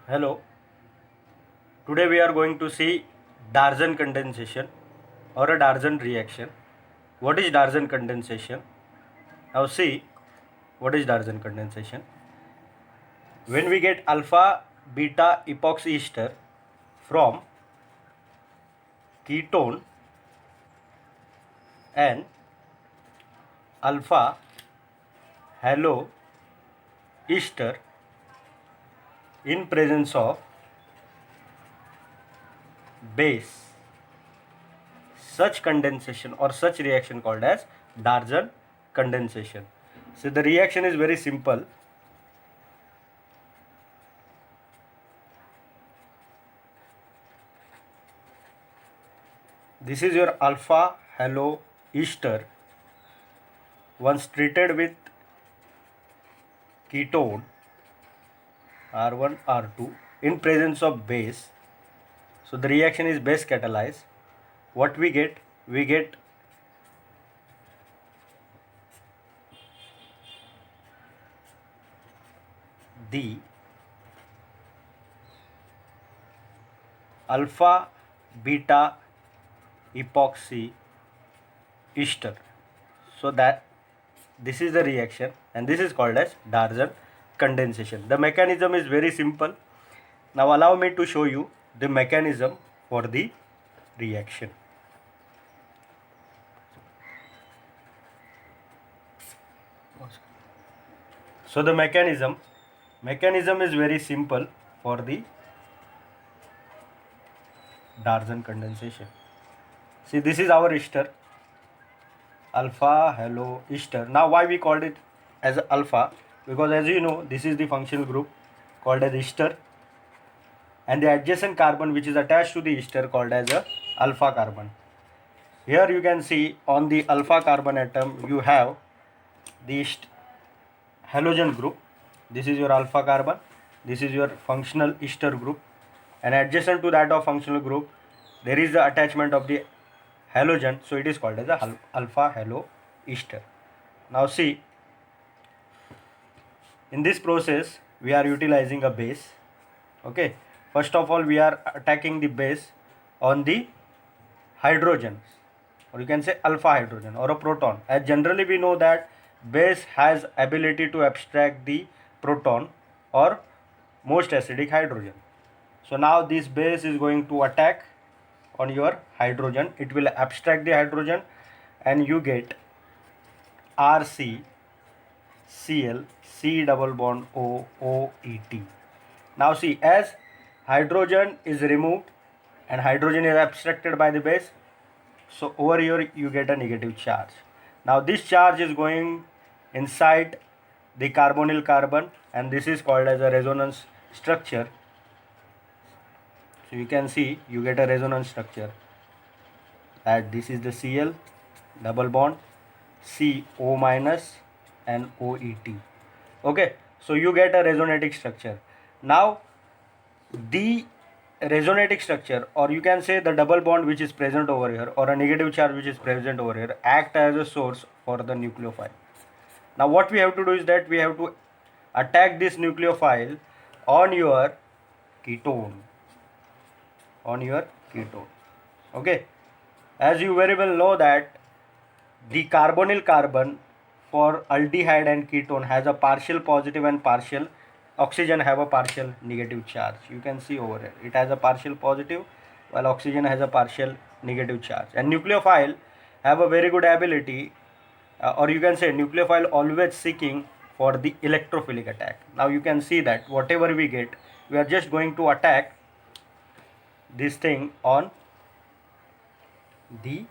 Hello, today we are going to see Darson condensation or a Darson reaction. What is Darson condensation? Now see what is Darson condensation. When we get alpha beta epoxy ester from ketone and alpha halo ester in presence of base, such condensation or such reaction called as Darson condensation. So the reaction is very simple. This is your alpha halo ester once treated with ketone R1 R2 in presence of base. So the reaction is base catalyzed. What we get? We get the alpha beta epoxy ester. So that this is the reaction and this is called as Darson condensation. The mechanism is very simple. Now allow me to show you the mechanism for the reaction. So the mechanism is very simple for the Darson condensation. See, this is our ester, alpha halo ester. Now why we called it as alpha? Because as you know, this is the functional group called as ester, and the adjacent carbon which is attached to the ester called as a alpha carbon. Here you can see on the alpha carbon atom you have the halogen group. This is your alpha carbon, this is your functional ester group, and adjacent to that of functional group there is the attachment of the halogen, so it is called as a alpha halo ester. Now see, in this process we are utilizing a base. Okay, first of all we are attacking the base on the hydrogen, or you can say alpha hydrogen or a proton, as generally we know that base has ability to abstract the proton or most acidic hydrogen. So now this base is going to attack on your hydrogen. It will abstract the hydrogen and you get RC Cl C double bond O O E T. Now see, as hydrogen is removed and hydrogen is abstracted by the base, so over here you get a negative charge. Now this charge is going inside the carbonyl carbon and this is called as a resonance structure. So you can see you get a resonance structure, that this is the Cl double bond CO minus and OET. Okay, so you get a resonating structure. Now the resonating structure, or you can say the double bond which is present over here or a negative charge which is present over here, act as a source for the nucleophile. Now what we have to do is that we have to attack this nucleophile on your ketone, okay. As you very well know that the carbonyl carbon for aldehyde and ketone has a partial positive and partial, oxygen have a partial negative charge. You can see over here it has a partial positive while oxygen has a partial negative charge. And nucleophile have a very good ability, or you can say nucleophile always seeking for the electrophilic attack. Now you can see that whatever we get, we are just going to attack this thing on the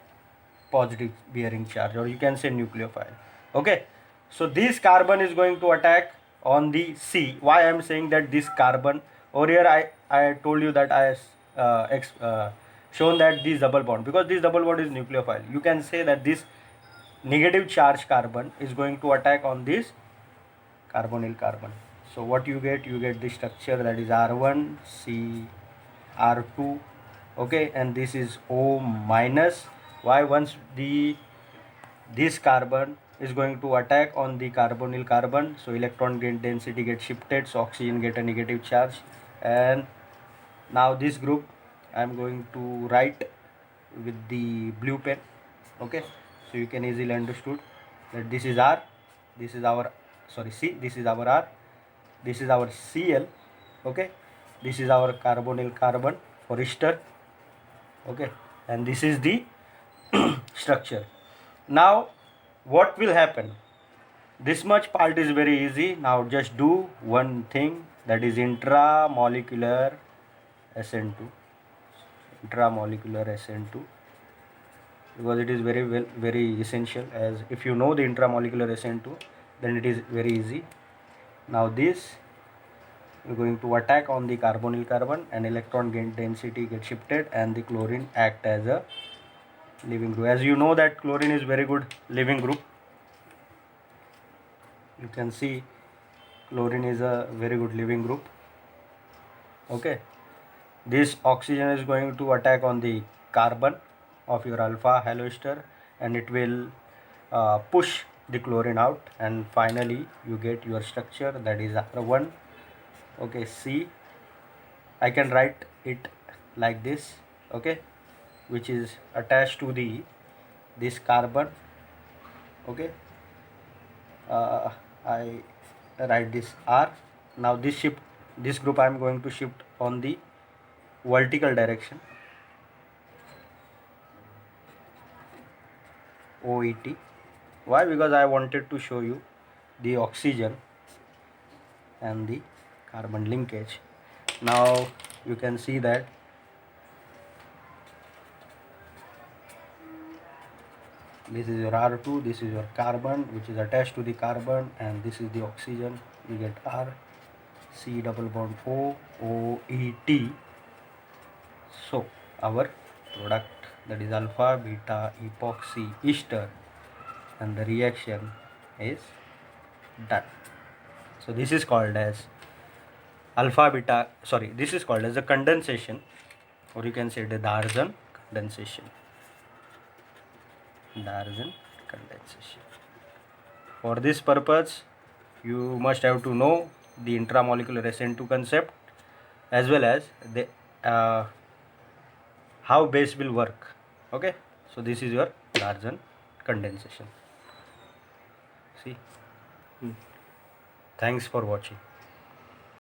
positive bearing charge, or you can say nucleophile. Okay, so this carbon is going to attack on the C. Why I am saying that this carbon over here, I told you that I shown that this double bond, because this double bond is nucleophile. You can say that this negative charge carbon is going to attack on this carbonyl carbon. So what you get the structure, that is R1 C R2, okay, and this is O minus. Why? Once this carbon is going to attack on the carbonyl carbon, so electron density gets shifted, so oxygen get a negative charge And now this group I am going to write with the blue pen. Okay, so you can easily understood that this is R, this is our, sorry, C, this is our R, this is our Cl. Okay, this is our carbonyl carbon for ester. Okay, and this is the structure. Now what will happen, this much part is very easy. Now just do one thing, that is intramolecular SN2, intramolecular SN2, because it is very essential, as if you know the intramolecular SN2 then it is very easy. Now this we're going to attack on the carbonyl carbon, and electron gain density gets shifted and the chlorine act as a living group. As you know that chlorine is very good living group. You can see chlorine is a very good living group. Okay, this oxygen is going to attack on the carbon of your alpha haloester, and it will push the chlorine out, and finally you get your structure, that is R1. Okay, C, I can write it like this. Okay, which is attached to the this carbon. Okay, I write this R. Now this group I am going to shift on the vertical direction, OET. Why? Because I wanted to show you the oxygen and the carbon linkage. Now you can see that this is your R2, this is your carbon which is attached to the carbon, and this is the oxygen. You get R, C double bond O, OET. So our product, that is alpha beta epoxy ester, and the reaction is done. So this is called as alpha beta, sorry, this is called as a condensation, or you can say the Darjan condensation. Darjan condensation. For this purpose you must have to know the intramolecular SN2 concept, as well as the how base will work. Okay, so this is your Darjan condensation. See, thanks for watching.